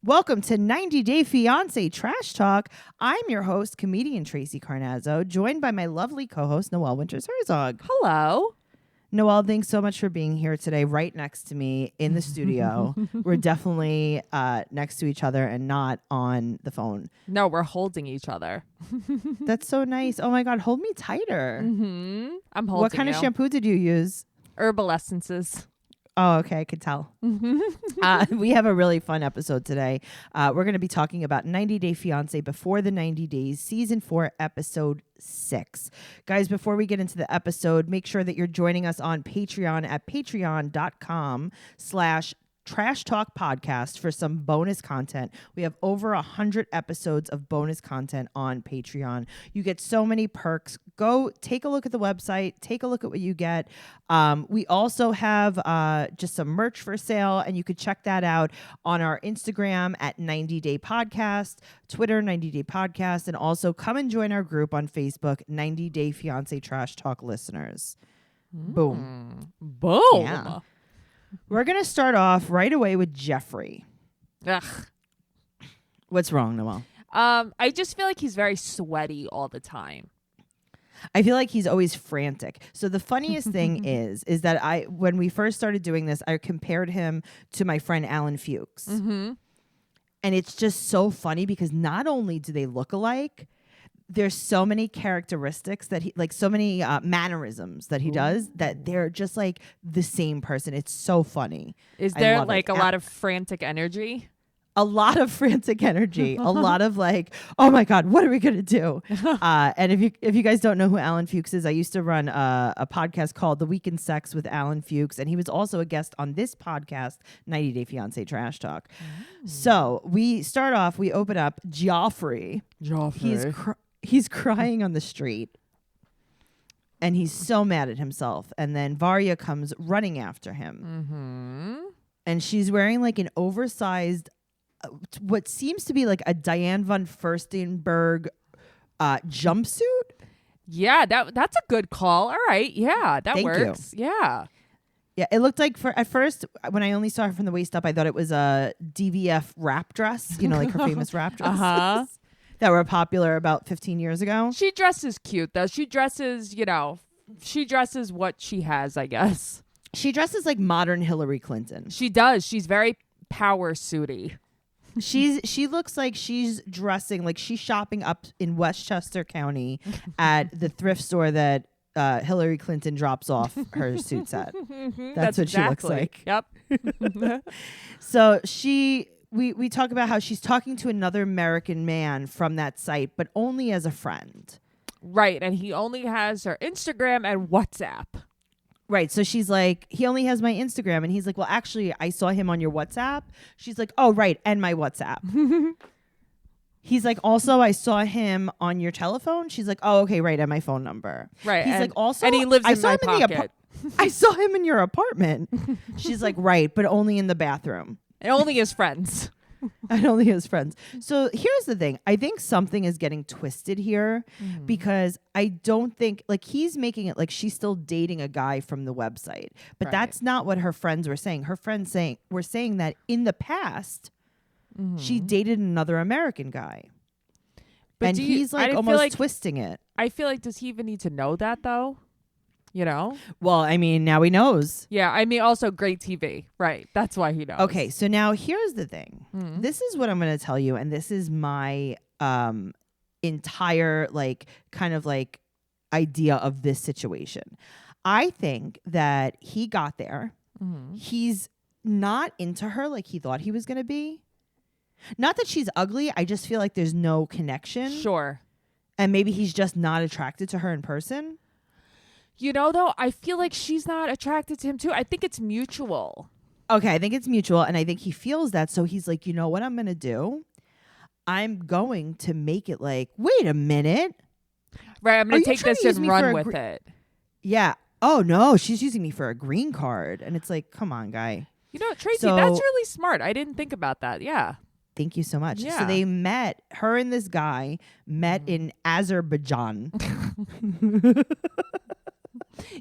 Welcome to 90 Day Fiance Trash Talk. I'm your host, comedian Tracy Carnazzo, joined by my lovely co-host, Noelle Herzog. Hello. Noelle, thanks so much for being here today, right next to me in the studio. We're definitely next to each other and not on the phone. No, we're holding each other. That's so nice. Oh my God, hold me tighter. I'm holding What kind of shampoo did you use? Herbal essences. Oh, okay. I could tell. We have a really fun episode today. We're going to be talking about 90 Day Fiance Before the 90 Days, Season 4, Episode 6. Guys, before we get into the episode, make sure that you're joining us on Patreon at patreon.com/Trash Talk Podcast for some bonus content. We have over 100 episodes of bonus content on Patreon. You get so many perks. Go take a look at the website. Take a look at what you get. We also have just some merch for sale, and you could check that out on our Instagram at 90 Day Podcast, Twitter 90 Day Podcast, and also come and join our group on Facebook, 90 Day Fiance Trash Talk Listeners. Boom. Boom. Yeah. We're going to start off right away with Geoffrey. Ugh. What's wrong, Noelle? I just feel like he's very sweaty all the time. I feel like he's always frantic. So the funniest thing is that when we first started doing this, I compared him to my friend Alan Fuchs. Mm-hmm. And it's just so funny because not only do they look alike, there's so many characteristics that he, like so many mannerisms that he does that they're just like the same person. It's so funny. Is there like a lot of frantic energy? A lot of frantic energy, a lot of like, oh my God, what are we going to do? And if you guys don't know who Alan Fuchs is, I used to run a podcast called The Week in Sex with Alan Fuchs. And he was also a guest on this podcast, 90 Day Fiance Trash Talk. So we open up Geoffrey. He's crying on the street. And he's so mad at himself. And then Varya comes running after him. And she's wearing like an oversized what seems to be like a Diane von Furstenberg jumpsuit. Yeah, that's a good call. All right. Yeah, that Thank works. You. Yeah. Yeah, it looked like at first when I only saw her from the waist up, I thought it was a DVF wrap dress, you know, like her famous wrap dresses that were popular about 15 years ago. She dresses cute though. She dresses what she has, I guess. She dresses like modern Hillary Clinton. She does. She's very power suity. She looks like she's dressing like she's shopping up in Westchester County at the thrift store that Hillary Clinton drops off her suits at. That's what she looks like. Yep. So we talk about how she's talking to another American man from that site, but only as a friend. Right, and he only has her Instagram and WhatsApp. Right. So she's like, he only has my Instagram. And he's like, well, actually, I saw him on your WhatsApp. She's like, oh, right. And my WhatsApp. He's like, also, I saw him on your telephone. She's like, oh, okay, right. And my phone number. Right. He's like, also, and he lives in my pocket. I saw him in your apartment. She's like, right. But only in the bathroom. And only his friends. And only his friends. So here's the thing. I think something is getting twisted here because I don't think like he's making it like she's still dating a guy from the website. But that's not what her friends were saying. Her friends were saying that in the past she dated another American guy. But and he's like almost twisting it. I feel like does he even need to know that though? You know? Well, I mean, now he knows. Yeah, I mean, also great TV. Right. That's why he knows. Okay, so now here's the thing. This is what I'm going to tell you, and this is my entire, like, kind of, like, idea of this situation. I think that he got there. He's not into her like he thought he was going to be. Not that she's ugly. I just feel like there's no connection. Sure. And maybe he's just not attracted to her in person. You know, though, I feel like she's not attracted to him, too. I think it's mutual. Okay, I think it's mutual, and I think he feels that. So he's like, you know what I'm going to do? I'm going to make it like, wait a minute. Right, I'm going to take this and run with it. Yeah. Oh, no, she's using me for a green card. And it's like, come on, guy. You know, Tracy, that's really smart. I didn't think about that. Yeah. Thank you so much. Yeah. So they met, her and this guy met in Azerbaijan.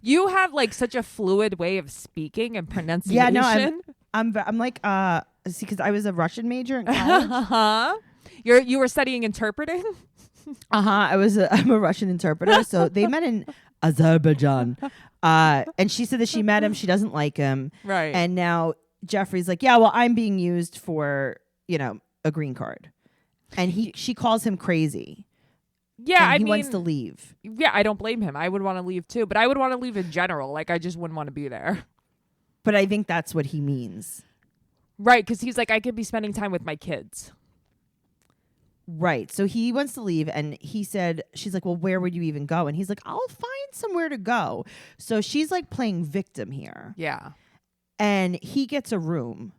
You have like such a fluid way of speaking and pronunciation. Yeah, no, I'm like See, because I was a Russian major in college. You were studying interpreting? I'm a Russian interpreter. So they met in Azerbaijan. And she said that she met him. She doesn't like him. Right. And now Geoffrey's like, yeah, well, I'm being used for, a green card. And she calls him crazy. Yeah, and he wants to leave. Yeah, I don't blame him. I would want to leave too, but I would want to leave in general. Like, I just wouldn't want to be there. But I think that's what he means. Right, because he's like, I could be spending time with my kids. Right. So he wants to leave, and she's like, well, where would you even go? And he's like, I'll find somewhere to go. So she's like playing victim here. Yeah. And he gets a room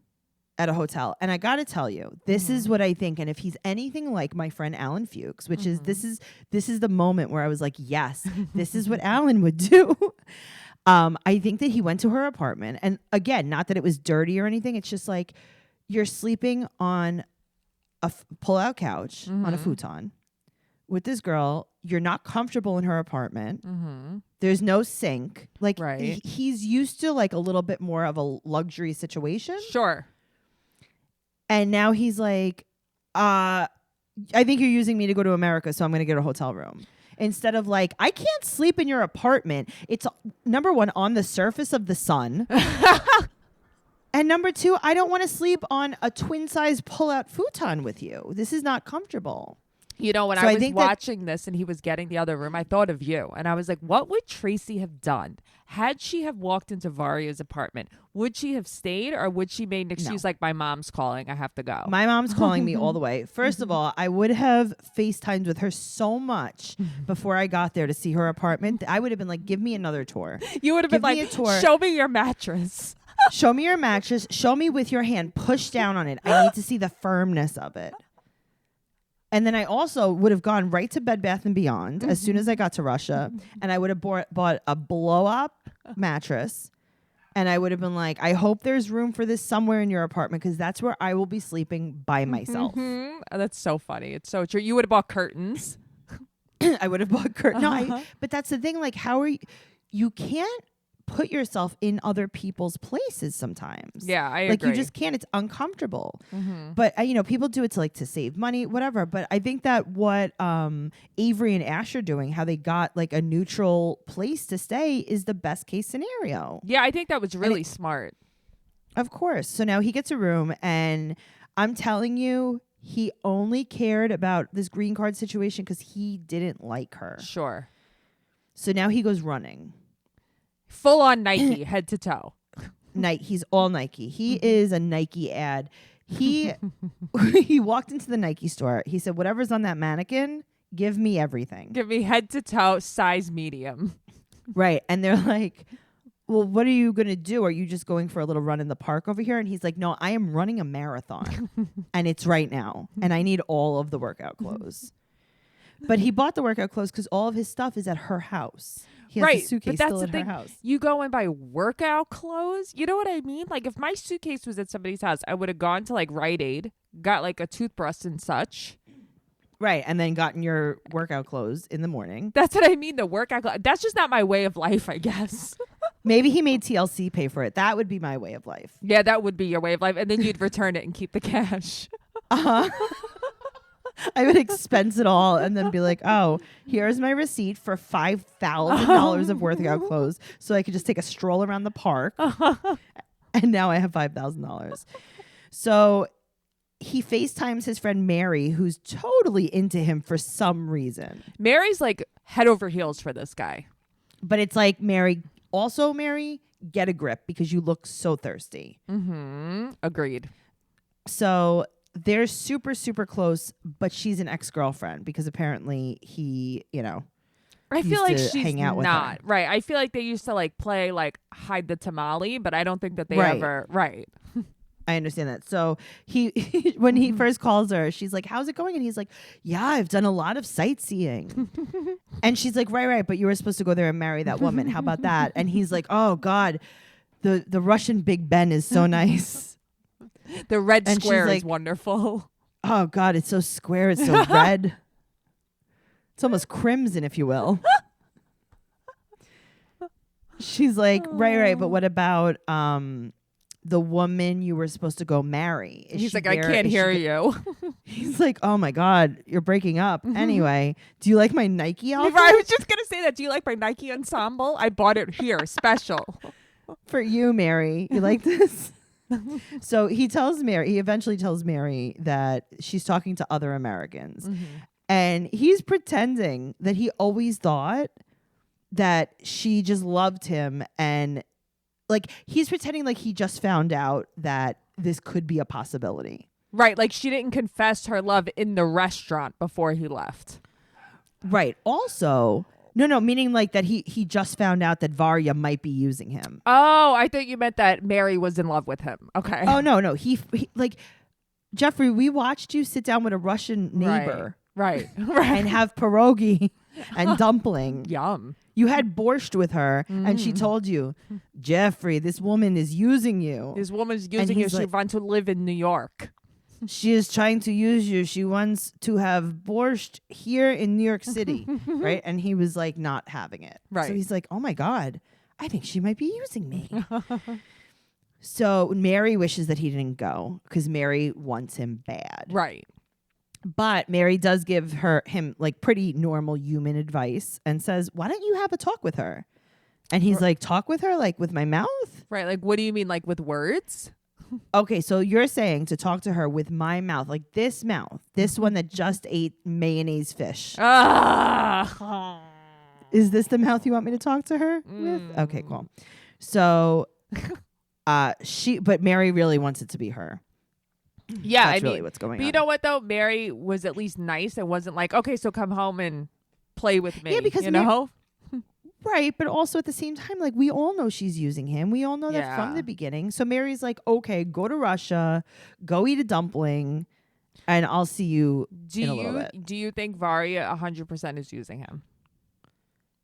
at a hotel. And I got to tell you, this is what I think. And if he's anything like my friend Alan Fuchs, which is, this is the moment where I was like, yes, this is what Alan would do. I think that he went to her apartment. And again, not that it was dirty or anything. It's just like you're sleeping on a pull-out couch on a futon with this girl. You're not comfortable in her apartment. There's no sink. Like, he's used to like a little bit more of a luxury situation. Sure. And now he's like, I think you're using me to go to America, so I'm going to get a hotel room. Instead of like, I can't sleep in your apartment. It's number one, on the surface of the sun. And number two, I don't want to sleep on a twin-size pull-out futon with you. This is not comfortable. You know, when I was watching this and he was getting the other room, I thought of you. And I was like, what would Tracy have done? Had she have walked into Varia's apartment, would she have stayed, or would she made an excuse like, my mom's calling, I have to go? My mom's calling me all the way. First of all, I would have FaceTimed with her so much before I got there to see her apartment. I would have been like, give me another tour. You would have been like, show me your mattress. Show me your mattress. Show me with your hand. Push down on it. I need to see the firmness of it. And then I also would have gone right to Bed Bath & Beyond as soon as I got to Russia. And I would have bought a blow-up mattress. And I would have been like, I hope there's room for this somewhere in your apartment, because that's where I will be sleeping by myself. Oh, that's so funny. It's so true. You would have bought curtains. I would have bought curtains. No, but that's the thing. Like, how are you? You can't put yourself in other people's places sometimes. Yeah, I agree. Like, you just can't. It's uncomfortable. But people do it to save money, whatever. But I think that what Avery and Ash are doing, how they got like a neutral place to stay, is the best case scenario. Yeah, I think that was really smart. Of course. So now he gets a room, and I'm telling you, he only cared about this green card situation because he didn't like her. Sure. So now he goes running. Full on Nike, head to toe. He's all Nike. He is a Nike ad. He walked into the Nike store. He said, whatever's on that mannequin, give me everything. Give me head to toe, size medium. Right. And they're like, well, what are you going to do? Are you just going for a little run in the park over here? And he's like, no, I am running a marathon. And it's right now. And I need all of the workout clothes. But he bought the workout clothes because all of his stuff is at her house. He has a suitcase still at her house. You go and buy workout clothes. You know what I mean? Like, if my suitcase was at somebody's house, I would have gone to like Rite Aid, got like a toothbrush and such. Right. And then gotten your workout clothes in the morning. That's what I mean. The workout clothes. That's just not my way of life, I guess. Maybe he made TLC pay for it. That would be my way of life. Yeah, that would be your way of life. And then you'd return it and keep the cash. I would expense it all and then be like, oh, here's my receipt for $5,000 of workout clothes, so I could just take a stroll around the park. And now I have $5,000. So he FaceTimes his friend Mary, who's totally into him for some reason. Mary's like head over heels for this guy. But it's like, Mary, get a grip because you look so thirsty. Agreed. So they're super, super close, but she's an ex-girlfriend because apparently he, I feel like she's hang out with not. her. Right. I feel like they used to like play like hide the tamale, but I don't think that they ever. Right. I understand that. So he when he first calls her, she's like, how's it going? And he's like, yeah, I've done a lot of sightseeing. And she's like, right. But you were supposed to go there and marry that woman. How about that? And he's like, oh, God, the Russian Big Ben is so nice. The red square is wonderful. Oh, God, it's so square. It's so red. It's almost crimson, if you will. She's like, right. But what about the woman you were supposed to go marry. He's like, I can't hear you. He's like, oh my God, you're breaking up. Anyway, do you like my Nike outfit? I was just going to say that. Do you like my Nike ensemble? I bought it here, special. For you, Mary. You like this? So he eventually tells Mary that she's talking to other Americans. And he's pretending that he always thought that she just loved him, and like he's pretending like he just found out that this could be a possibility. Right, like she didn't confess her love in the restaurant before he left. Right. Also, no, meaning like that he just found out that Varya might be using him. Oh, I thought you meant that Mary was in love with him. Okay. Oh, no. He like, Geoffrey, we watched you sit down with a Russian neighbor. Right. And have pierogi and dumpling. Yum. You had borscht with her, and she told you, Geoffrey, this woman is using you. This woman's using you. She wants to live in New York. She is trying to use you. She wants to have borscht here in New York City, right? And he was like not having it. Right. So he's like, oh my God, I think she might be using me. So Mary wishes that he didn't go because Mary wants him bad. Right. But Mary does give him like pretty normal human advice and says, why don't you have a talk with her? And he's like, talk with her like with my mouth? Right. Like, what do you mean? Like with words? Okay, so you're saying to talk to her with my mouth, like this mouth, this one that just ate mayonnaise fish. Is this the mouth you want me to talk to her with? Okay, cool. So but Mary really wants it to be her. Yeah, that's really what's going on. But you know what though? Mary was at least nice and wasn't like, okay, so come home and play with me. Yeah, because you know? Right, but also at the same time, like we all know she's using him. We all know that from the beginning. So Mary's like, okay, go to Russia, go eat a dumpling, and I'll see you in a little bit. Do you think Varya 100% is using him?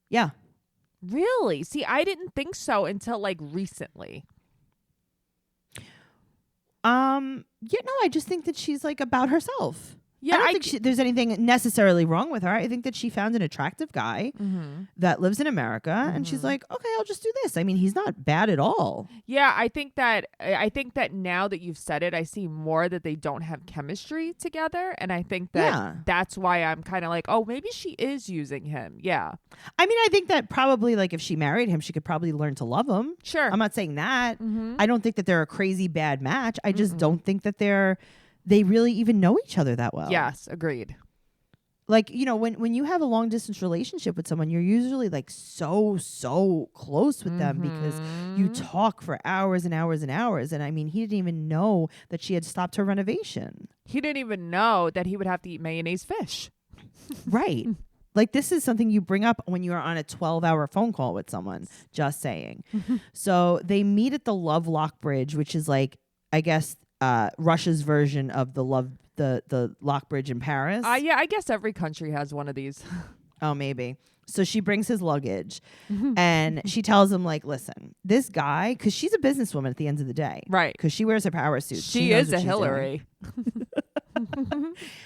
Yeah. Really? See, I didn't think so until like recently. Yeah, no, I just think that she's like about herself. Yeah, I don't think there's anything necessarily wrong with her. I think that she found an attractive guy that lives in America, and she's like, okay, I'll just do this. I mean, he's not bad at all. Yeah, I think that now that you've said it, I see more that they don't have chemistry together, and I think that that's why I'm kind of like, oh, maybe she is using him. Yeah. I mean, I think that probably like if she married him, she could probably learn to love him. Sure. I'm not saying that. I don't think that they're a crazy bad match. I just don't think that they really even know each other that well. Yes, agreed. Like, you know, when you have a long distance relationship with someone, you're usually like so close with them because you talk for hours and hours and hours. And I mean, he didn't even know that she had stopped her renovation. He didn't even know that he would have to eat mayonnaise fish. Right. Like this is something you bring up when you are on a 12-hour phone call with someone, just saying. So they meet at the Lovelock Bridge, which is like, I guess, Russia's version of the Lock Bridge in Paris. Yeah, I guess every country has one of these. Oh, maybe. So she brings his luggage and she tells him like, listen, this guy, because she's a businesswoman at the end of the day. Right. Because she wears her power suit. She is a Hillary.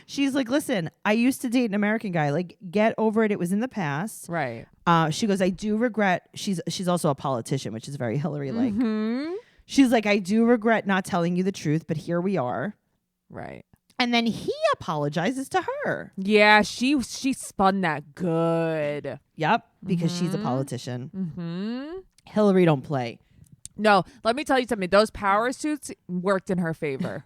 She's like, listen, I used to date an American guy. Like, get over it. It was in the past. Right. She goes, I do regret. She's also a politician, which is very Hillary-like. She's like, I do regret not telling you the truth, but here we are. Right. And then he apologizes to her. Yeah, she spun that good. Yep, because she's a politician. Hillary don't play. No, let me tell you something. Those power suits worked in her favor.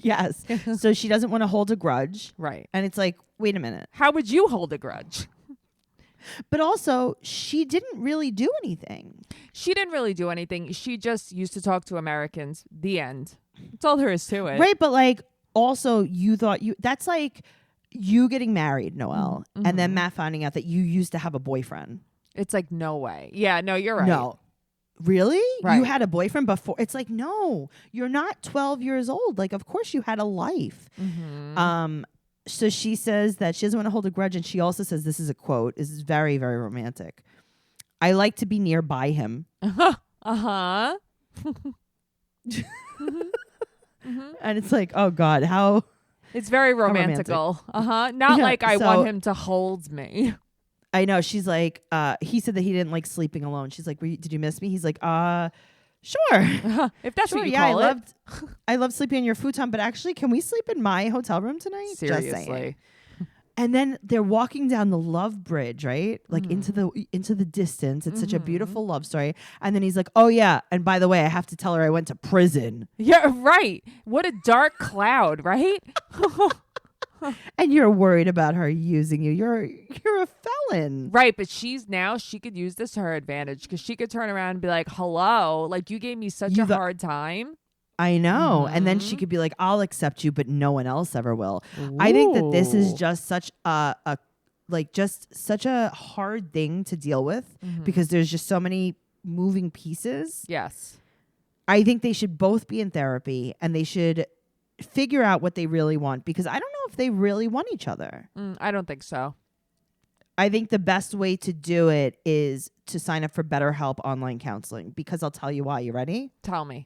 Yes. So she doesn't want to hold a grudge. Right. And it's like, wait a minute. How would you hold a grudge? But also, she didn't really do anything. She didn't really do anything. She just used to talk to Americans. The end. That's all there is to it. Right, but like, also, you thought that's like you getting married, Noelle, and then Matt finding out that you used to have a boyfriend. It's like, no way. Yeah, no, you're right. No. Really? Right. You had a boyfriend before? It's like, no, you're not 12 years old. Like, of course you had a life. So she says that she doesn't want to hold a grudge. And she also says, this is a quote. This is very, very romantic. I like to be nearby him. Uh-huh. And it's like, oh God, how... It's very romantical. Not like I want him to hold me. I know. She's like, he said that he didn't like sleeping alone. She's like, did you miss me? He's like, Sure. If that's Sure, what you yeah, call it. I loved sleeping in your futon, but actually, can we sleep in my hotel room tonight? Seriously. Just saying. And then they're walking down the love bridge, right? Like into the distance. It's such a beautiful love story. And then he's like, "Oh yeah, and by the way, I have to tell her I went to prison." Yeah, right. What a dark cloud, right? And you're worried about her using you. You're a felon. Right, but she could use this to her advantage because she could turn around and be like, "Hello, like you gave me such a hard time." I know. And then she could be like, "I'll accept you, but no one else ever will." Ooh. I think that this is just such such a hard thing to deal with because there's just so many moving pieces. Yes. I think they should both be in therapy and they should figure out what they really want because I don't know if they really want each other. I don't think so. I think the best way to do it is to sign up for BetterHelp online counseling because I'll tell you why. You ready? Tell me.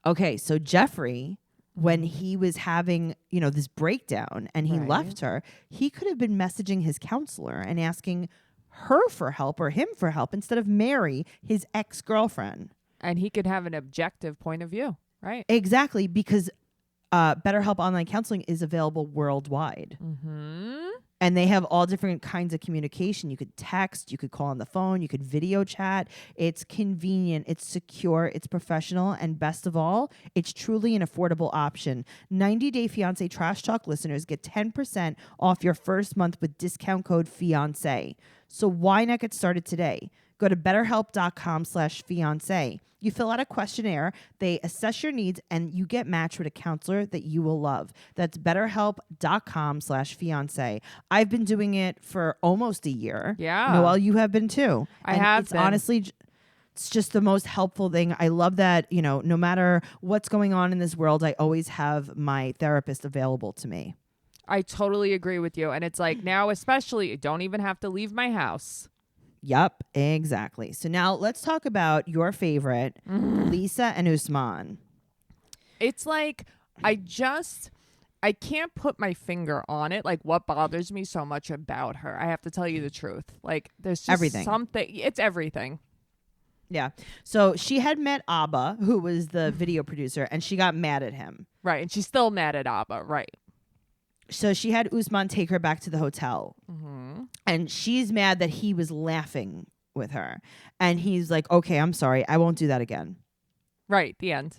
Okay, so Geoffrey, when he was having, this breakdown and he left her, he could have been messaging his counselor and asking her for help or him for help instead of Mary, his ex-girlfriend. And he could have an objective point of view, right? Exactly, because BetterHelp online counseling is available worldwide. And they have all different kinds of communication. You could text, you could call on the phone, you could video chat. It's convenient, it's secure, it's professional, and best of all, it's truly an affordable option. 90-Day Fiance Trash Talk listeners get 10% off your first month with discount code FIANCE. So why not get started today? Go to betterhelp.com/fiance. You fill out a questionnaire, they assess your needs, and you get matched with a counselor that you will love. That's betterhelp.com/fiance. I've been doing it for almost a year. Yeah. Noelle, you have been too. I have been. It's honestly, it's just the most helpful thing. I love that, no matter what's going on in this world, I always have my therapist available to me. I totally agree with you. And it's like now, especially, you don't even have to leave my house. Yep, exactly. So now let's talk about your favorite, Lisa and Usman. It's like I can't put my finger on it. Like what bothers me so much about her. I have to tell you the truth. Like there's just everything. It's everything. Yeah. So she had met Abba, who was the video producer, and she got mad at him. Right. And she's still mad at Abba. Right. So she had Usman take her back to the hotel. And she's mad that he was laughing with her. And he's like, "Okay, I'm sorry. I won't do that again." Right. The end.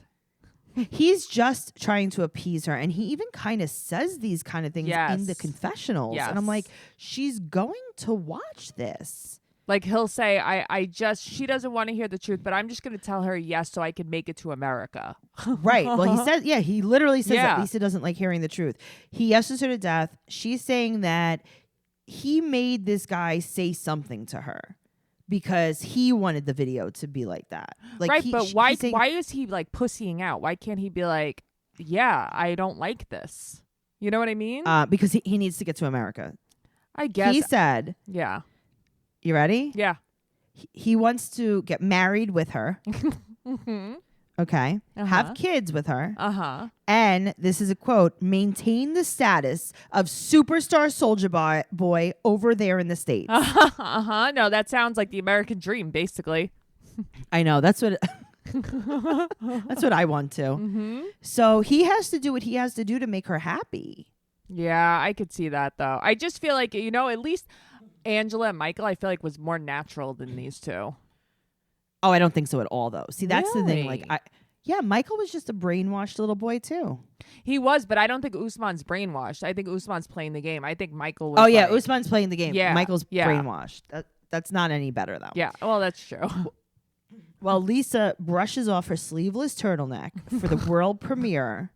He's just trying to appease her. And he even kind of says these kind of things in the confessionals. Yes. And I'm like, she's going to watch this. Like he'll say, she doesn't want to hear the truth, but I'm just going to tell her yes so I can make it to America. Right. Well, he says, he literally says that Lisa doesn't like hearing the truth. He yeses her to death. She's saying that he made this guy say something to her because he wanted the video to be like that. Like, right, but why is he like pussying out? Why can't he be like, yeah, I don't like this? You know what I mean? Because he needs to get to America. I guess. He said, yeah. You ready? Yeah. He wants to get married with her. Okay. Have kids with her. And this is a quote, maintain the status of superstar Soja Boy over there in the States. No, that sounds like the American dream, basically. I know. That's what that's what I want to. So he has to do what he has to do to make her happy. Yeah, I could see that though. I just feel like, at least Angela and Michael, I feel like was more natural than these two. Oh, I don't think so at all, though. See, that's the thing. Really? Like, Michael was just a brainwashed little boy too. He was, but I don't think Usman's brainwashed. I think Usman's playing the game. I think Michael was. Oh yeah, Usman's playing the game. Yeah, Michael's brainwashed. That's not any better though. Yeah, well, that's true. Well, Lisa brushes off her sleeveless turtleneck for the world premiere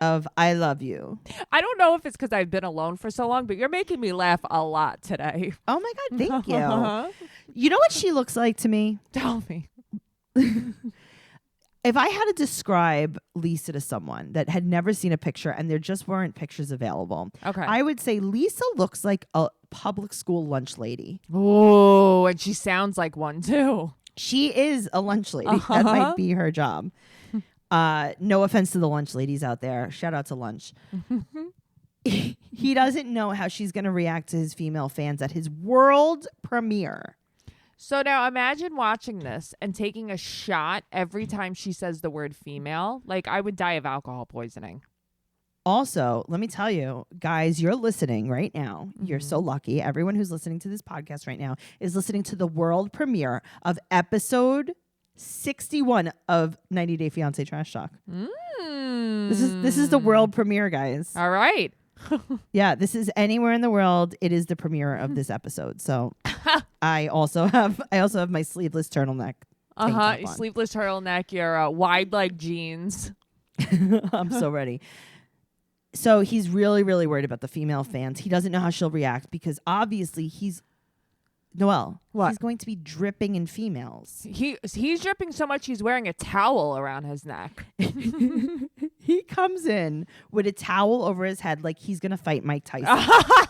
of I Love You. I don't know if it's because I've been alone for so long, but you're making me laugh a lot today. Oh my God, thank you. You know what she looks like to me? Tell me. If I had to describe Lisa to someone that had never seen a picture and there just weren't pictures available, I would say Lisa looks like a public school lunch lady. Oh, and she sounds like one too. She is a lunch lady. That might be her job. No offense to the lunch ladies out there. Shout out to lunch. He doesn't know how she's going to react to his female fans at his world premiere. So now imagine watching this and taking a shot every time she says the word female. Like, I would die of alcohol poisoning. Also, let me tell you, guys, you're listening right now. You're so lucky. Everyone who's listening to this podcast right now is listening to the world premiere of episode 61 of 90 Day Fiance Trash Talk. This is the world premiere, guys. All right. Yeah, this is anywhere in the world. It is the premiere of this episode. So I also have my sleeveless turtleneck. Your sleeveless turtleneck, your wide leg jeans. I'm so ready. So he's really, really worried about the female fans. He doesn't know how she'll react because obviously Noelle. What? He's going to be dripping in females. He's dripping so much he's wearing a towel around his neck. He comes in with a towel over his head like he's going to fight Mike Tyson.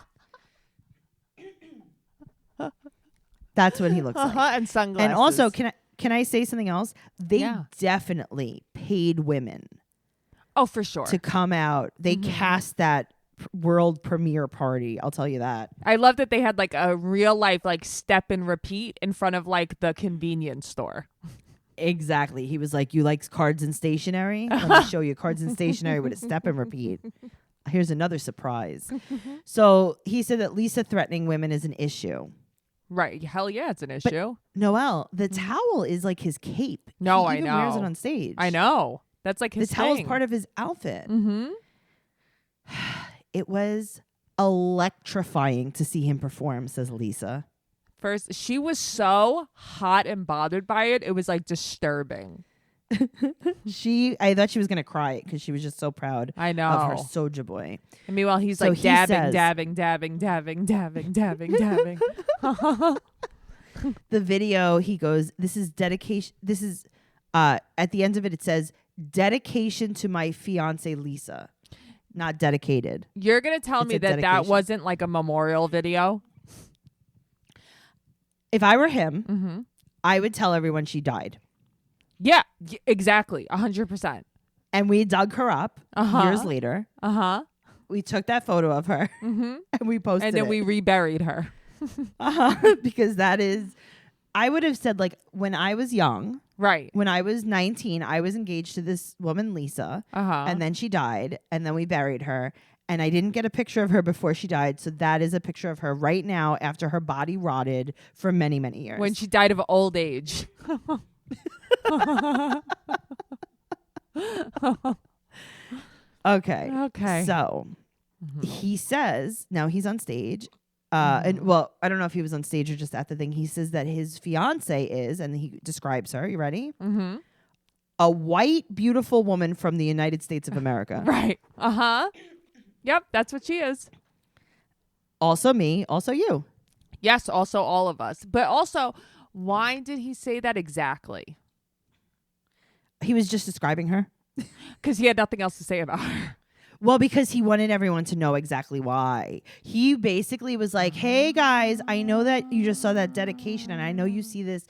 That's what he looks like. And sunglasses. And also, can I say something else? They definitely paid women. Oh, for sure. To come out. They cast that world premiere party. I'll tell you that. I love that they had like a real life like step and repeat in front of like the convenience store. Exactly. He was like, you like cards and stationery? Let me show you cards and stationery with a step and repeat. Here's another surprise. So he said that Lisa threatening women is an issue. Right. Hell yeah, it's an issue. But Noelle, the towel is like his cape. No, he I even know. wears it on stage. I know. That's like his The towel is thing. part of his outfit. Mm-hmm. It was electrifying to see him perform, says Lisa. First, she was so hot and bothered by it. It was like disturbing. I thought she was going to cry because she was just so proud I know. of her Soja Boy. And meanwhile, he's So like he dabbing, says- dabbing, dabbing, dabbing, dabbing, dabbing, dabbing. The video, he goes, this is dedication. This is, at the end of it, it says, dedication to my fiance, Lisa. Not dedicated. You're going to tell me that dedication. wasn't like a memorial video? If I were him, I would tell everyone she died. Yeah, exactly. 100%. And we dug her up years later. We took that photo of her and we posted And then it. we reburied her. Because that is, I would have said, like, when I was young, Right. when I was 19, I was engaged to this woman, Lisa, and then she died, and then we buried her. And I didn't get a picture of her before she died. So that is a picture of her right now after her body rotted for many, many years. When she died of old age. Okay. So he says, now he's on stage. And well, I don't know if he was on stage or just at the thing. He says that his fiance is, and he describes her. You ready? A white, beautiful woman from the United States of America. Right. Yep, that's what she is. Also me, also you. Yes, also all of us. But also, why did he say that exactly? He was just describing her. Because he had nothing else to say about her. Well, because he wanted everyone to know exactly why. He basically was like, hey, guys, I know that you just saw that dedication, and I know you see this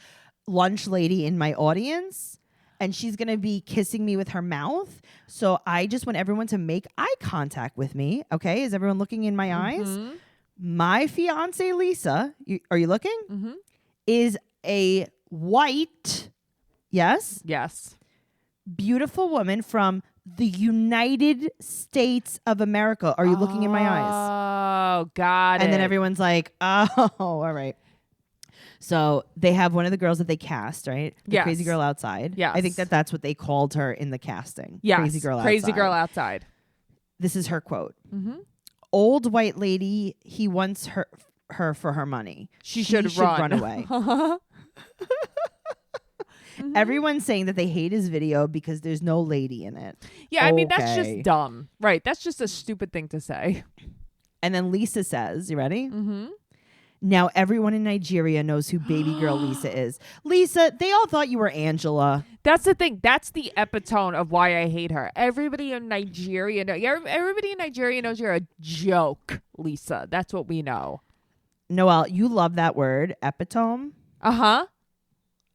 lunch lady in my audience, and she's going to be kissing me with her mouth. So I just want everyone to make eye contact with me. Okay? Is everyone looking in my eyes? My fiance, Lisa, are you looking? Is a white, yes, beautiful woman from the United States of America. Are you looking in my eyes? Oh, got it. And then everyone's like, oh, all right. So they have one of the girls that they cast, right? The crazy girl outside. Yes. I think that's what they called her in the casting. Yes. Crazy girl outside. Crazy girl outside. This is her quote. Old white lady, he wants her for her money. She should run away. Everyone's saying that they hate his video because there's no lady in it. Yeah, I mean, that's just dumb. Right. That's just a stupid thing to say. And then Lisa says, you ready? Now everyone in Nigeria knows who baby girl Lisa is. Lisa, they all thought you were Angela. That's the thing. That's the epitome of why I hate her. Everybody in Nigeria knows you're a joke, Lisa. That's what we know. Noelle, you love that word, epitome.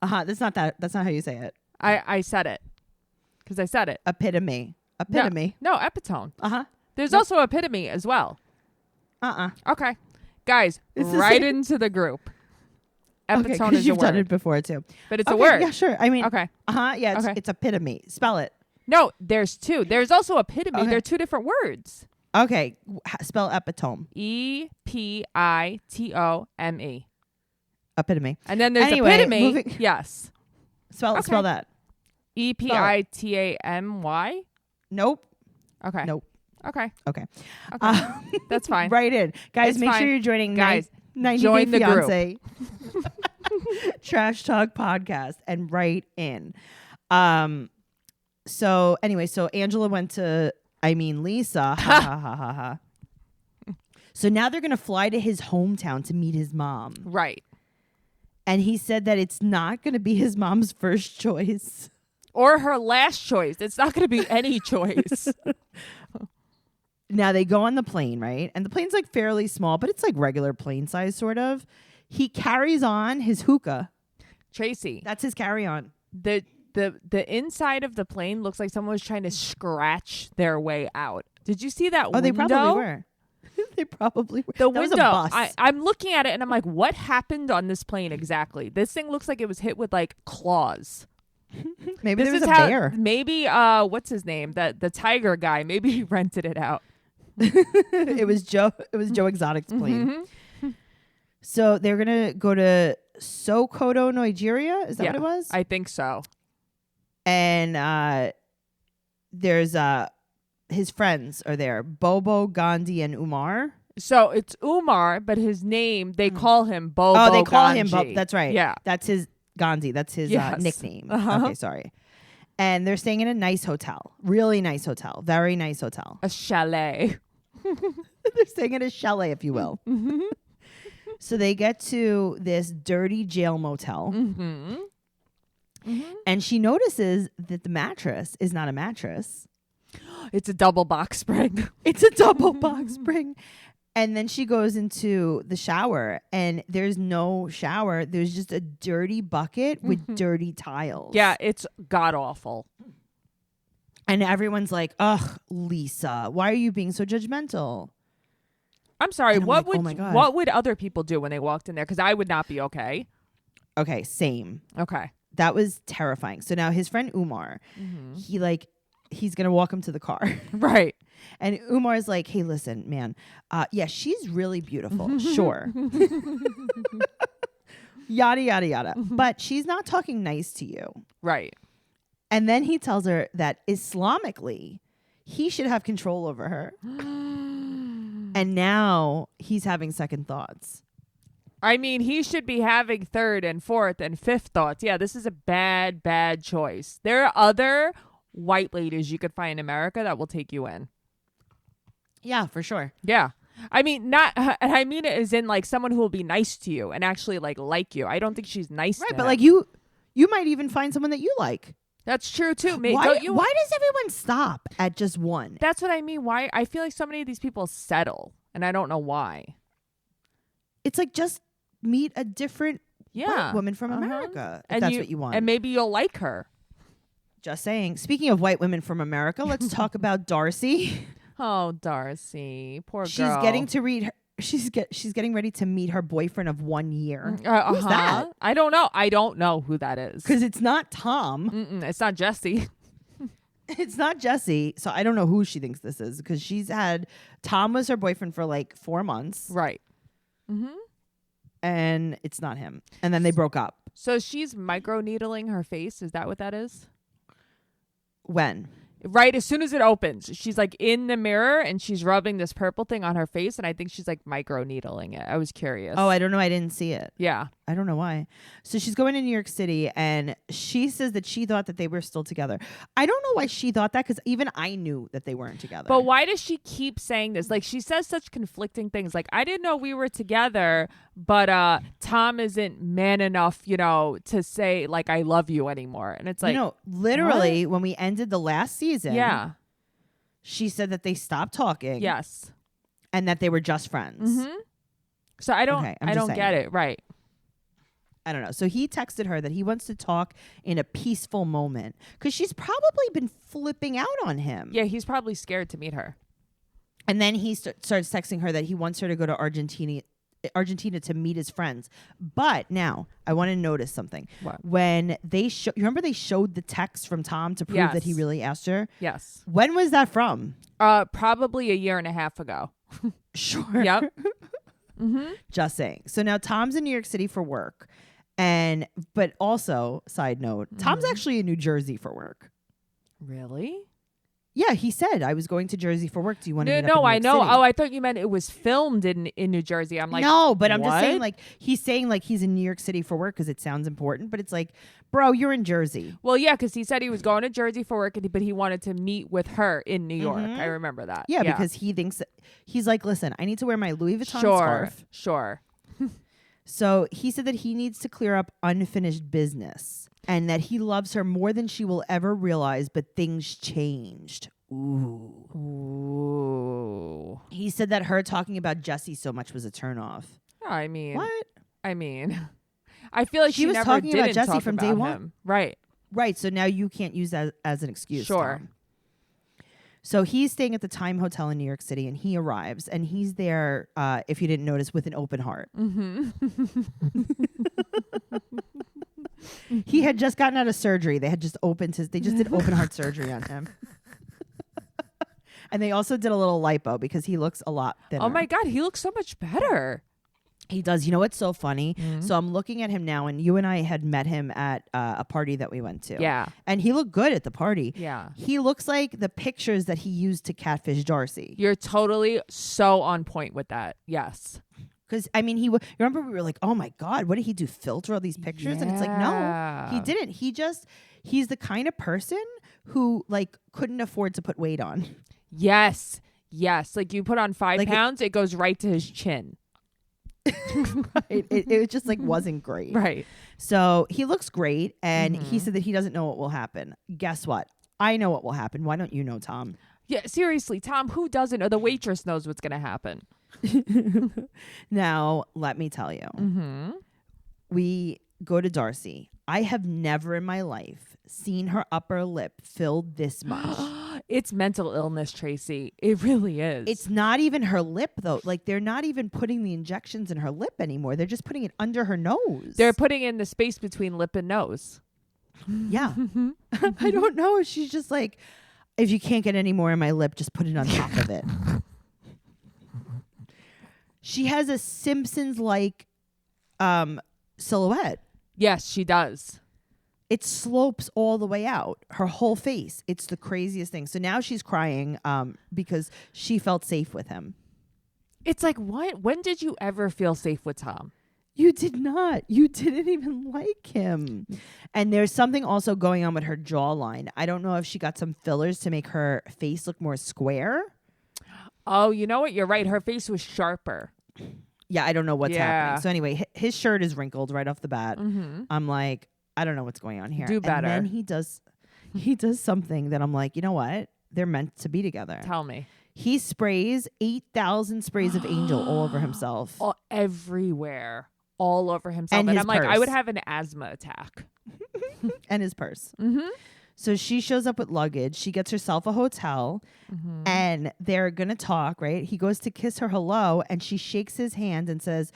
That's not how you say it. I said it. Because I said it. Epitome. No, epitome. There's also epitome as well. Okay. Guys, right into the group. Epitome Okay, is a you've done word. it before too. But it's a Okay, word. Yeah, sure. I mean, Okay. Yeah, Okay. it's epitome. Spell it. No, there's two. There's also epitome. Okay. They're two different words. Okay, spell epitome. Epitome. Epitome. And then there's Anyway, epitome. moving- Yes. Spell that. Epitamy. Nope. Okay. Nope. Okay. Okay. That's fine. Right in. Guys, It's make fine. sure you're joining Guys, 90 join Day the group. Fiance Trash Talk podcast and write in. So anyway, so Angela went to, Lisa. Ha ha ha ha ha. So now they're going to fly to his hometown to meet his mom. Right. And he said that it's not going to be his mom's first choice. Or her last choice. It's not going to be any choice. Now they go on the plane, right? And the plane's like fairly small, but it's like regular plane size, sort of. He carries on his hookah. Tracy. That's his carry-on. The inside of the plane looks like someone was trying to scratch their way out. Did you see that window? Oh, they probably were. They probably were. The that window. Was a bus. I'm looking at it and I'm like, what happened on this plane exactly? This thing looks like it was hit with like claws. Maybe This there was is a how, bear. Maybe what's his name? The tiger guy. Maybe he rented it out. It was Joe Exotic's plane. Mm-hmm. So they're gonna go to Sokoto, Nigeria. Is that what it was? I think so. And there's his friends are there, Bobo, Gandhi, and Umar. So it's Umar, but his name they call him Bobo. Oh, they call Ganji. him Bobo. That's right. Yeah, that's his Gandhi. That's his Yes. nickname. Uh-huh. Okay, sorry. And they're staying in a nice hotel, really nice hotel, very nice hotel. a chalet. They're staying in a chalet, if you will. Mm-hmm. So they get to this dirty jail motel. Mm-hmm. Mm-hmm. And she notices that the mattress is not a mattress. It's a double box spring. It's a double box spring. And then she goes into the shower and there's no shower. There's just a dirty bucket with dirty tiles. Yeah, it's god awful. And everyone's like, ugh, Lisa, why are you being so judgmental? I'm sorry. And I'm What like, oh my God. what would other people do when they walked in there? Because I would not be okay. Okay, same. Okay. That was terrifying. So now his friend Umar, he's going to walk him to the car. Right. And Umar's like, hey, listen, man. Yeah, she's really beautiful. Sure. Yada, yada, yada. But she's not talking nice to you. Right. And then he tells her that Islamically, he should have control over her. And now he's having second thoughts. I mean, he should be having third and fourth and fifth thoughts. Yeah, this is a bad, bad choice. There are other white ladies you could find in America that will take you in. Yeah, for sure. Yeah. I mean, not, and I mean it as in like someone who will be nice to you and actually like you. I don't think she's nice Right, to but him. like you might even find someone that you like. That's true too. Why Don't you? does everyone stop at just one? That's what I mean. Why? I feel like so many of these people settle, and I don't know why. It's like just meet a different Yeah. white woman from America. If that's what you want. And maybe you'll like her. Just saying. Speaking of white women from America, let's talk about Darcy. Oh, Darcy, poor girl. She's getting to read. She's getting ready to meet her boyfriend of 1 year. Who's that? I don't know. I don't know who that is. Because it's not Tom. It's not Jesse. It's not Jesse. So I don't know who she thinks this is. Because Tom was her boyfriend for like 4 months. Right. And it's not him. And then they broke up. So she's microneedling her face. Is that what that is? When? Right as soon as it opens, she's like in the mirror and she's rubbing this purple thing on her face, and I think she's like microneedling it. I was curious. Oh, I don't know. I didn't see it. Yeah. I don't know why. So she's going to New York City, and she says that she thought that they were still together. I don't know why she thought that, because even I knew that they weren't together. But why does she keep saying this? Like, she says such conflicting things. Like, I didn't know we were together, but Tom isn't man enough, to say, like, I love you anymore. And it's like, literally, when we ended the last season, yeah, she said that they stopped talking. Yes. And that they were just friends. So I don't, Okay, I don't get it. Right. I don't know. So he texted her that he wants to talk in a peaceful moment, because she's probably been flipping out on him. Yeah, he's probably scared to meet her. And then he starts texting her that he wants her to go to Argentina Argentina to meet his friends. But now I want to notice something. What? When they you remember they showed the text from Tom to prove that he really asked her? Yes. When was that from? Probably a year and a half ago. Sure. Yep. Just saying. So now Tom's in New York City for work. But also, side note, Tom's actually in New Jersey for work. Really? Yeah, he said, I was going to Jersey for work. Do you want to meet up in No, New I York know. City? Oh, I thought you meant it was filmed in New Jersey. I'm like, no, but I'm just saying, what? like, he's saying, like, he's in New York City for work because it sounds important. But it's like, bro, you're in Jersey. Well, yeah, because he said he was going to Jersey for work, but he wanted to meet with her in New York. I remember that. Yeah, because he thinks he's like, listen, I need to wear my Louis Vuitton scarf. Sure. So he said that he needs to clear up unfinished business and that he loves her more than she will ever realize, but things changed. Ooh. He said that her talking about Jesse so much was a turnoff. I mean, what? I mean, I feel like she was never talking about Jesse talk from about day one. him. Right. Right. So now you can't use that as an excuse. Sure. Tom. So he's staying at the Time Hotel in New York City, and he arrives, and he's there, if you didn't notice, with an open heart. He had just gotten out of surgery. They had just they just did open heart surgery on him. And they also did a little lipo because he looks a lot thinner. Oh my God, he looks so much better. He does. You know what's so funny? So I'm looking at him now, and you and I had met him at a party that we went to. Yeah. And he looked good at the party. Yeah. He looks like the pictures that he used to catfish Darcy. You're totally so on point with that. Yes. Because, I mean, you remember we were like, oh my God, what did he do? Filter all these pictures? And it's like, no, he didn't. He's the kind of person who, like, couldn't afford to put weight on. Yes. Like you put on 5 pounds, it goes right to his chin. Right. It just like wasn't great. Right. So he looks great. And he said that he doesn't know what will happen. Guess what? I know what will happen. Why don't you know, Tom? Yeah, seriously, Tom, who doesn't? Or the waitress knows what's going to happen. Now, let me tell you. We go to Darcy. I have never in my life seen her upper lip filled this much. It's mental illness, Tracy. It really is. It's not even her lip, though. Like, they're not even putting the injections in her lip anymore. They're just putting it under her nose. They're putting in the space between lip and nose. Yeah. I don't know. She's just like, if you can't get any more in my lip, just put it on top of it. She has a Simpsons-like silhouette. Yes, she does. It slopes all the way out, her whole face. It's the craziest thing. So now she's crying because she felt safe with him. It's like, what? When did you ever feel safe with Tom? You did not. You didn't even like him. And there's something also going on with her jawline. I don't know if she got some fillers to make her face look more square. Oh, you know what? You're right. Her face was sharper. Yeah, I don't know what's happening. So anyway, his shirt is wrinkled right off the bat. I'm like, I don't know what's going on here. Do better. And then he does something that I'm like, you know what? They're meant to be together. Tell me. He sprays 8,000 sprays of Angel all over himself. Everywhere. All over himself. And I'm like, purse. I would have an asthma attack. And his purse. So she shows up with luggage. She gets herself a hotel and they're going to talk, right? He goes to kiss her hello and she shakes his hand and says,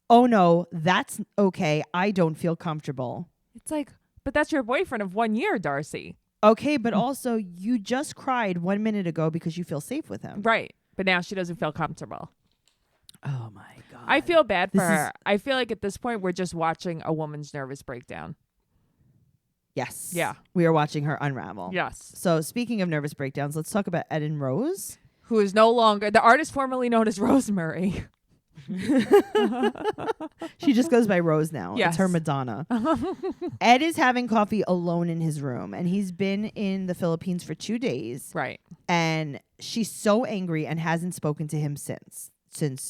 oh no, that's okay. I don't feel comfortable. It's like, but that's your boyfriend of 1 year, Darcy. Okay, but also you just cried 1 minute ago because you feel safe with him. Right. But now she doesn't feel comfortable. Oh my God. I feel bad for her. I feel like at this point we're just watching a woman's nervous breakdown. Yes. Yeah. We are watching her unravel. Yes. So speaking of nervous breakdowns, let's talk about Ed and Rose. Who is no longer the artist formerly known as Rosemary. She just goes by Rose now. Yes. It's her Madonna. Ed is having coffee alone in his room, and he's been in the Philippines for 2 days. Right. And she's so angry and hasn't spoken to him since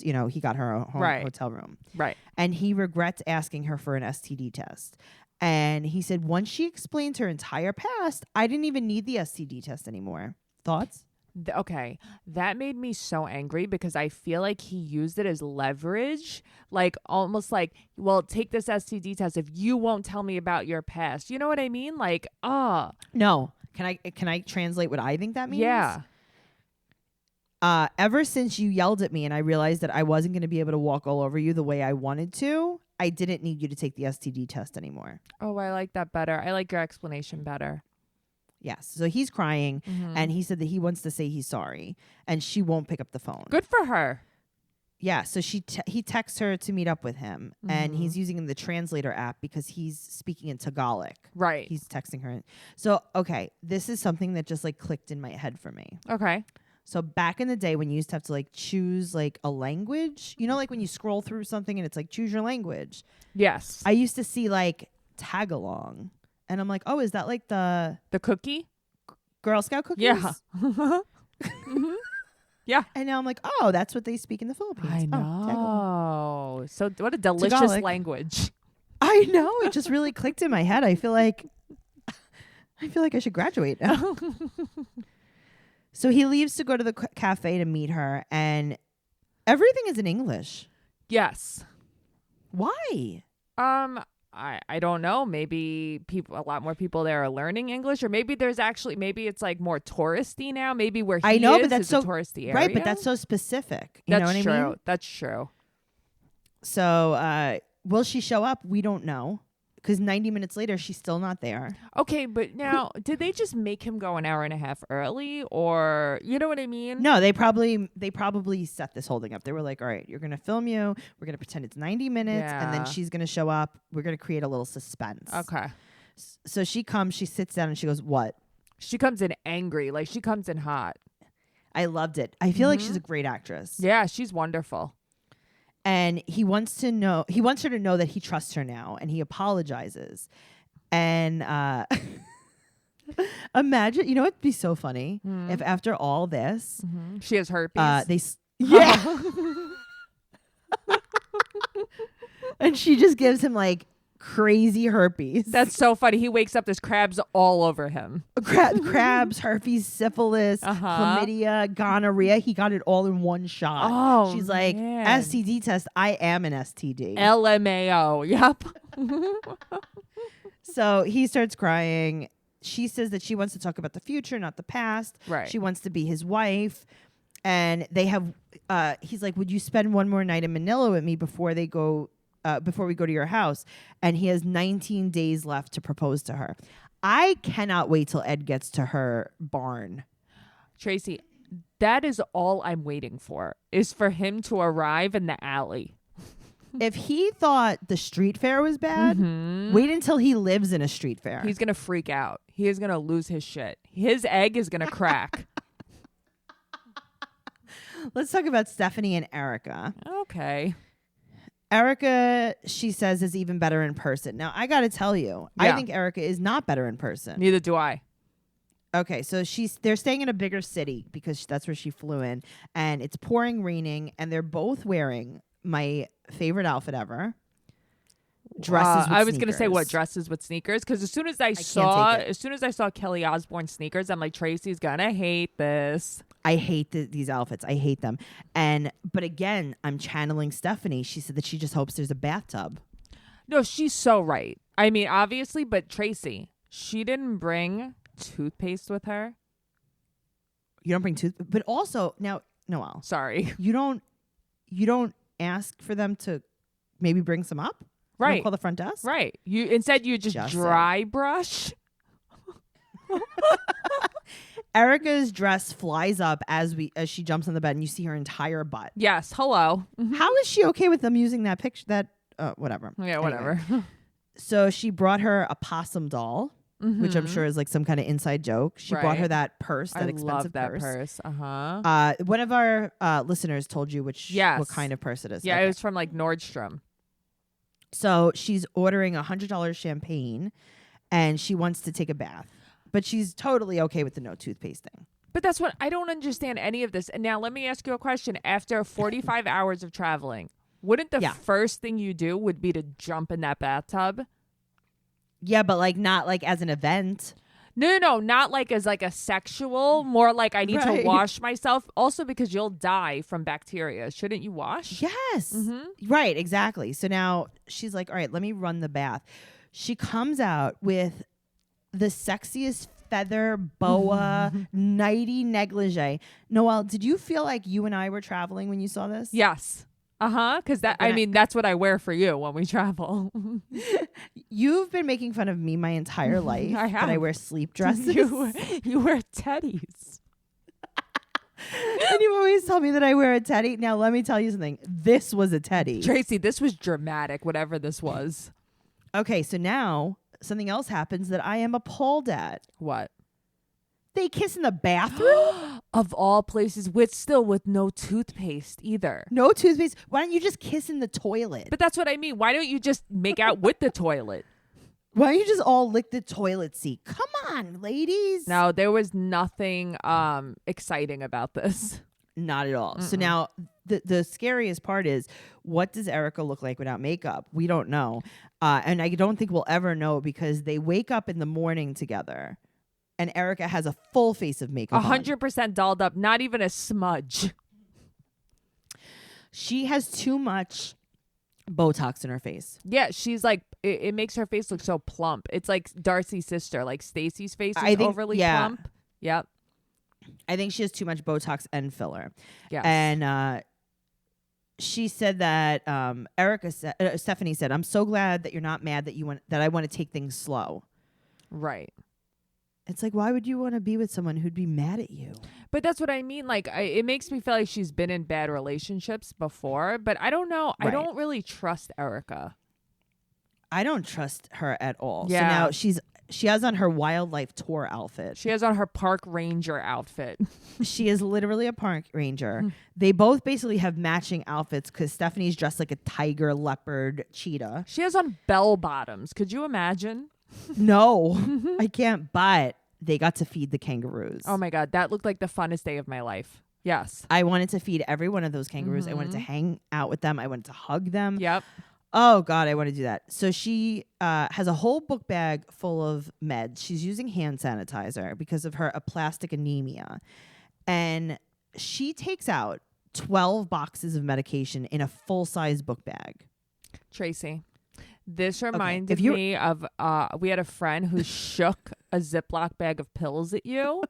he got her a hotel room. Right. And he regrets asking her for an STD test. And he said once she explained her entire past, I didn't even need the STD test anymore. Thoughts? Okay, that made me so angry because I feel like he used it as leverage, like almost like, well, take this STD test if you won't tell me about your past. You know what I mean? Like, No. Can I translate what I think that means? Yeah. Ever since you yelled at me and I realized that I wasn't going to be able to walk all over you the way I wanted to, I didn't need you to take the STD test anymore. Oh, I like that better. I like your explanation better. Yes. So he's crying, and he said that he wants to say he's sorry, and she won't pick up the phone. Good for her. Yeah. So he texts her to meet up with him, and he's using the translator app because he's speaking in Tagalog. Right. He's texting her. So, okay, this is something that just like clicked in my head for me. Okay. So back in the day when you used to have to like choose like a language, you know, like when you scroll through something and it's like choose your language. Yes. I used to see like Tagalong, and I'm like, oh, is that like the cookie? Girl Scout cookies? Yeah. Yeah. And now I'm like, oh, that's what they speak in the Philippines. I know. Oh, So what a delicious Tagalog. language. I know. It just really clicked in my head. I feel like I should graduate now. So he leaves to go to the cafe to meet her, and everything is in English. Yes. Why? I don't know. Maybe a lot more people there are learning English, or maybe maybe it's like more touristy now. Maybe where he but that's is so a touristy area. right. But that's so specific. You know what I mean? That's true. So will she show up? We don't know, because 90 minutes later she's still not there. Okay, but now did they just make him go an hour and a half early, or you know what I mean? No, they probably set this holding up. They were like, all right, you're gonna film you. We're gonna pretend it's 90 minutes, and then she's gonna show up. We're gonna create a little suspense. Okay. So she comes, she sits down, and she goes, "What?" She comes in angry, like she comes in hot. I loved it. I feel like she's a great actress. Yeah, she's wonderful. And he wants her to know that he trusts her now, and he apologizes. And imagine, you know, it'd be so funny if after all this, she has herpes. Yeah, and she just gives him like crazy herpes. That's so funny. He wakes up, there's crabs all over him. Crabs, herpes, syphilis, chlamydia, gonorrhea. He got it all in one shot. Oh, she's like, man. STD test. I am an STD. LMAO. Yep. So he starts crying. She says that she wants to talk about the future, not the past. Right. She wants to be his wife. And they have, he's like, would you spend one more night in Manila with me before we go to your house? And he has 19 days left to propose to her. I cannot wait till Ed gets to her barn. Tracy, that is all I'm waiting for, is for him to arrive in the alley. If he thought the street fair was bad, wait until he lives in a street fair. He's going to freak out. He is going to lose his shit. His egg is going to crack. Let's talk about Stephanie and Erica. Okay. Erica, she says, is even better in person. Now, I got to tell you, I think Erica is not better in person. Neither do I. Okay, so they're staying in a bigger city because that's where she flew in, and it's pouring, raining, and they're both wearing my favorite outfit ever. Dresses with I was going to say sneakers. what, dresses with sneakers? Because as soon as I saw Kelly Osbourne sneakers, I'm like, Tracy's going to hate this. I hate these outfits. I hate them. But again, I'm channeling Stephanie. She said that she just hopes there's a bathtub. No, she's so right. I mean, obviously, but Tracy, she didn't bring toothpaste with her. You don't bring toothpaste, but also now, Noelle. Sorry, you don't ask for them to maybe bring some up. Right. You don't call the front desk. Right. You just dry brush. Erica's dress flies up as she jumps on the bed, and you see her entire butt. Yes. Hello. How is she okay with them using that picture? Whatever. Yeah. Whatever. Anyway. So she brought her a possum doll, which I'm sure is like some kind of inside joke. She brought her that purse, that expensive that purse. One of our listeners told you what kind of purse it is. Yeah, It was from like Nordstrom. So she's ordering $100 champagne, and she wants to take a bath. But she's totally okay with the no toothpaste thing. But that's what I don't understand any of this. And now let me ask you a question. After 45 hours of traveling, wouldn't the first thing you do would be to jump in that bathtub? Yeah, but like not like as an event. No, not like as like a sexual, more like I need to wash myself. Also because you'll die from bacteria. Shouldn't you wash? Yes. Right, exactly. So now she's like, all right, let me run the bath. She comes out with the sexiest feather boa nighty negligee. Noelle, did you feel like you and I were traveling when you saw this? Yes. Because that's what I wear for you when we travel. You've been making fun of me my entire life. I have. That I wear sleep dresses. You wear teddies. And you always tell me that I wear a teddy. Now, let me tell you something. This was a teddy. Tracy, this was dramatic, whatever this was. Okay, so now something else happens that I am appalled at. What? They kiss in the bathroom? Of all places, with no toothpaste either. No toothpaste? Why don't you just kiss in the toilet? But that's what I mean. Why don't you just make out with the toilet? Why don't you just all lick the toilet seat? Come on, ladies. No, there was nothing exciting about this. Not at all. So now the scariest part is, what does Erica look like without makeup? We don't know. And I don't think we'll ever know because they wake up in the morning together and Erica has a full face of makeup 100% dolled up, not even a smudge. She has too much Botox in her face. Yeah, she's like, it makes her face look so plump. It's like Darcy's sister, like Stacy's face is overly plump. Yep. I think she has too much Botox and filler. Yes. And she said that Stephanie said, "I'm so glad that you're not mad that I want to take things slow." Right. It's like, why would you want to be with someone who'd be mad at you? But that's what I mean. Like, it makes me feel like she's been in bad relationships before, but I don't know. Right. I don't really trust Erica. I don't trust her at all. Yeah. So now she has on her wildlife tour outfit. She has on her park ranger outfit. She is literally a park ranger. They both basically have matching outfits because Stephanie's dressed like a tiger, leopard, cheetah. She has on bell bottoms. Could you imagine? No, I can't. But they got to feed the kangaroos. Oh my God. That looked like the funnest day of my life. Yes. I wanted to feed every one of those kangaroos. I wanted to hang out with them. I wanted to hug them. Yep. Oh God, I want to do that. So she has a whole book bag full of meds. She's using hand sanitizer because of her aplastic anemia. And she takes out 12 boxes of medication in a full-size book bag. Tracy, this reminded me of we had a friend who shook a Ziploc bag of pills at you.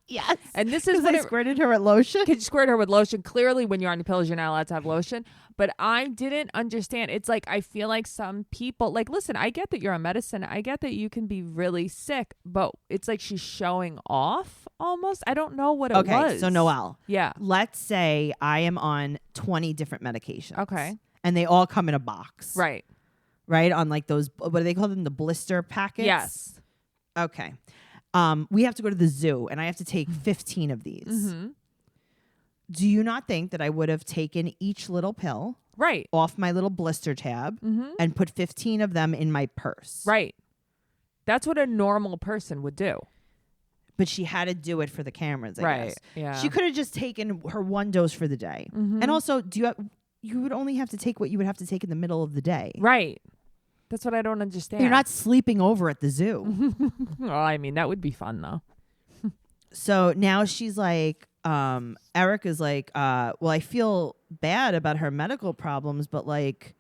Yes. And this is what I squirted her with lotion. You squirt her with lotion. Clearly, when you're on the pills, you're not allowed to have lotion. But I didn't understand. It's like, I feel like some people, like, listen, I get that you're on medicine. I get that you can be really sick. But it's like she's showing off almost. I don't know what it was. Okay, so Noelle. Yeah. Let's say I am on 20 different medications. Okay. And they all come in a box. Right. Right? On like those, what do they call them? The blister packets? Yes. Okay. We have to go to the zoo and I have to take 15 of these. Mm-hmm. Do you not think that I would have taken each little pill off my little blister tab and put 15 of them in my purse? Right. That's what a normal person would do. But she had to do it for the cameras, I guess. Yeah. She could have just taken her one dose for the day. And also, you would only have to take what you would have to take in the middle of the day. Right. That's what I don't understand. You're not sleeping over at the zoo. Well, I mean, that would be fun, though. So now she's like, Erica's like, well, I feel bad about her medical problems, but like,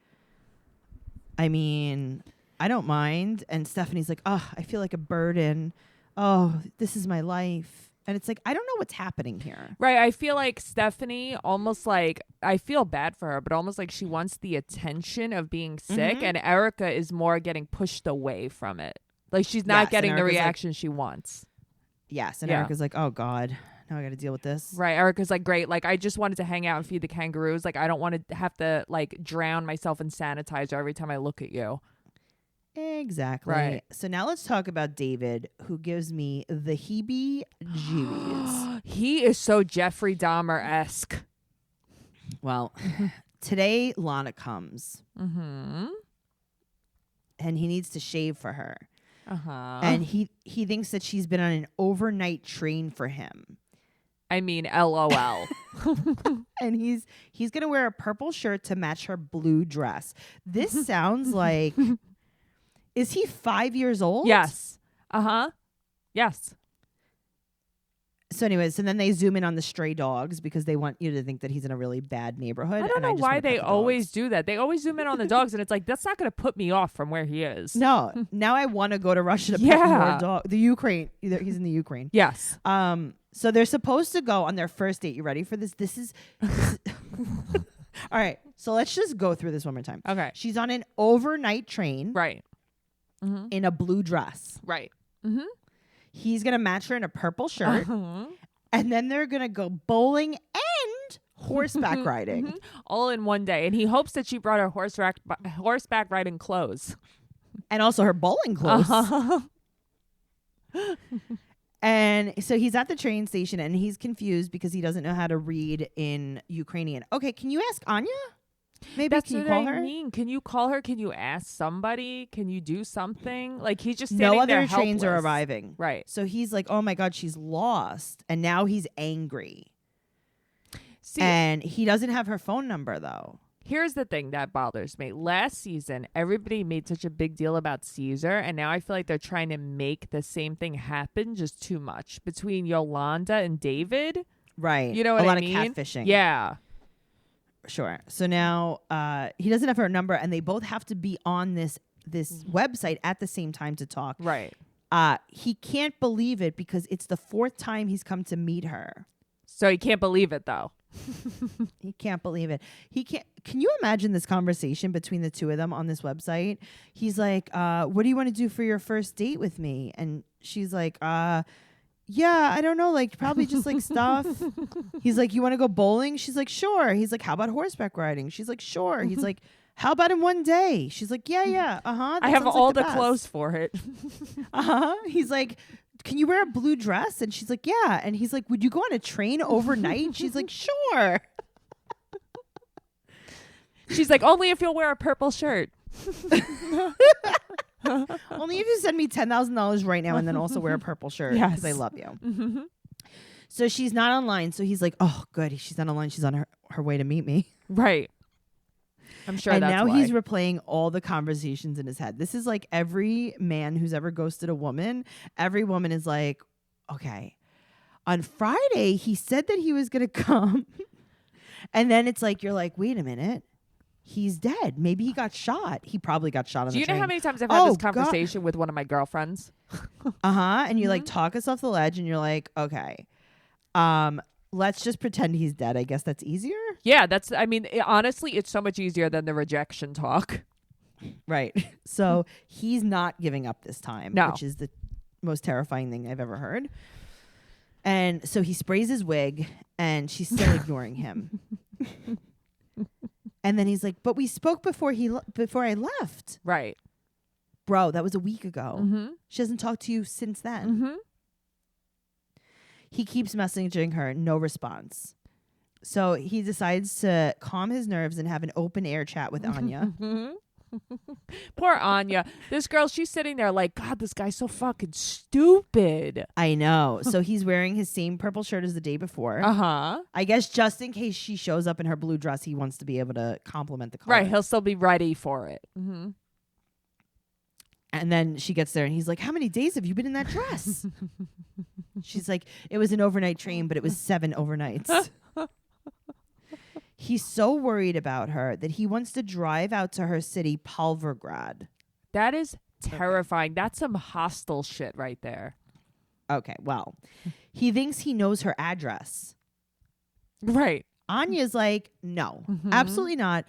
I mean, I don't mind. And Stephanie's like, oh, I feel like a burden. Oh, this is my life. And it's like, I don't know what's happening here. Right. I feel like Stephanie almost like, I feel bad for her, but almost like she wants the attention of being sick. And Erica is more getting pushed away from it. Like she's not getting the reaction she wants. Yes. And Erica's like, oh God, now I got to deal with this. Right. Erica's like, great. Like, I just wanted to hang out and feed the kangaroos. Like, I don't want to have to like drown myself in sanitizer every time I look at you. Exactly. Right. So now let's talk about David, who gives me the heebie-jeebies. He is so Jeffrey Dahmer-esque. Well, today Lana comes. And he needs to shave for her. And he thinks that she's been on an overnight train for him. I mean, LOL. And he's going to wear a purple shirt to match her blue dress. This sounds like... Is he 5 years old? Yes. Yes. So anyways, and then they zoom in on the stray dogs because they want you to think that he's in a really bad neighborhood. I don't know just why wanna pet they the always dogs. do that. They always zoom in on the dogs, and it's like, that's not going to put me off from where he is. No, now I want to go to Russia to pet more dog. The Ukraine. He's in the Ukraine. Yes. So they're supposed to go on their first date. You ready for this? This is all right. So let's just go through this one more time. Okay. She's on an overnight train. Right. In a blue dress. Right. He's gonna match her in a purple shirt. And then they're going to go bowling and horseback riding. All in one day. And he hopes that she brought her horseback riding clothes. And also her bowling clothes. And so he's at the train station and he's confused because he doesn't know how to read in Ukrainian. Okay, can you ask Anya? Maybe That's can you what call I her? mean. Can you call her? Can you ask somebody? Can you do something? Like he's just No standing there other trains are helpless. arriving. Right. So he's like, oh my God, she's lost. And now he's angry. See, And he doesn't have her phone number though. here's the thing that bothers me. Last season, everybody made such a big deal about Caesar, and now I feel like they're trying to make the same thing happen just too much between Yolanda and David. Right. You know what a lot I mean? of catfishing. Yeah. Sure. So now he doesn't have her number and they both have to be on this website at the same time to talk. Right. He can't believe it because it's the 4th time he's come to meet her. So he can't believe it, though. He can't believe it. He can't. Can you imagine this conversation between the two of them on this website? He's like, what do you want to do for your first date with me? And she's like, yeah, I don't know, like probably just like stuff. He's like, you want to go bowling? She's like, sure. He's like, how about horseback riding? She's like, sure. He's like, how about in one day? She's like, yeah. I have all the clothes for it. He's like, can you wear a blue dress? And she's like, yeah. And he's like, would you go on a train overnight? She's like, sure. She's like, only if you'll wear a purple shirt. Only if you send me $10,000 right now and then also wear a purple shirt because I love you. So she's not online. So he's like, oh, good. She's not online. She's on her way to meet me. Right. I'm sure and that's now why. he's replaying all the conversations in his head. This is like every man who's ever ghosted a woman. Every woman is like, okay, on Friday, he said that he was going to come. And then it's like, you're like, wait a minute. He's dead. Maybe he got shot. He probably got shot on the train. Do you know how many times I've had this conversation with one of my girlfriends? And you like talk us off the ledge and you're like, okay, let's just pretend he's dead. I guess that's easier. Yeah, honestly, it's so much easier than the rejection talk. Right. So he's not giving up this time, No. which is the most terrifying thing I've ever heard. And so he sprays his wig and she's still ignoring him. And then he's like, but we spoke before I left. Right. Bro, that was a week ago. She hasn't talked to you since then. He keeps messaging her, no response. So he decides to calm his nerves and have an open air chat with Anya. Poor Anya. This girl, she's sitting there like, God, this guy's so fucking stupid. I know. So he's wearing his same purple shirt as the day before. I guess just in case she shows up in her blue dress, he wants to be able to compliment the color. Right. He'll still be ready for it. And then she gets there and he's like, how many days have you been in that dress? She's like, it was an overnight train, but it was 7 overnights. He's so worried about her that he wants to drive out to her city, Pulvergrad. That is terrifying. That's some hostile shit right there. Okay, well, he thinks he knows her address. Right. Anya's like, no, absolutely not.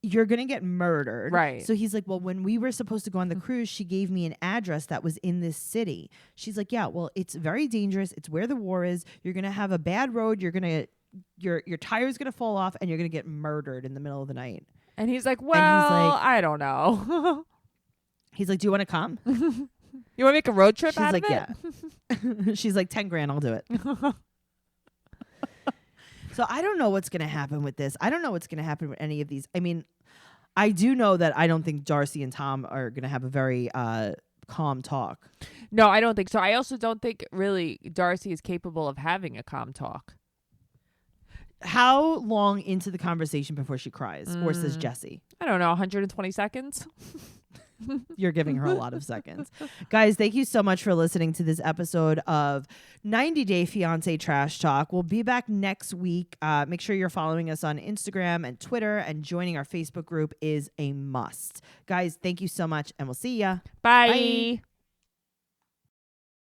You're going to get murdered. Right. So he's like, well, when we were supposed to go on the cruise, she gave me an address that was in this city. She's like, yeah, well, it's very dangerous. It's where the war is. You're going to have a bad road. You're going to, your tire's going to fall off and you're going to get murdered in the middle of the night. And he's like, well, I don't know. He's like, do you want to come? You want to make a road trip out of it? Yeah. She's like, 10 grand, I'll do it. So I don't know what's going to happen with this. I don't know what's going to happen with any of these. I mean, I do know that I don't think Darcy and Tom are going to have a very calm talk. No, I don't think so. I also don't think really Darcy is capable of having a calm talk. How long into the conversation before she cries or says Jesse? I don't know, 120 seconds? You're giving her a lot of seconds. Guys, thank you so much for listening to this episode of 90 Day Fiance Trash Talk. We'll be back next week. Make sure you're following us on Instagram and Twitter, and joining our Facebook group is a must. Guys, thank you so much, and we'll see ya. Bye.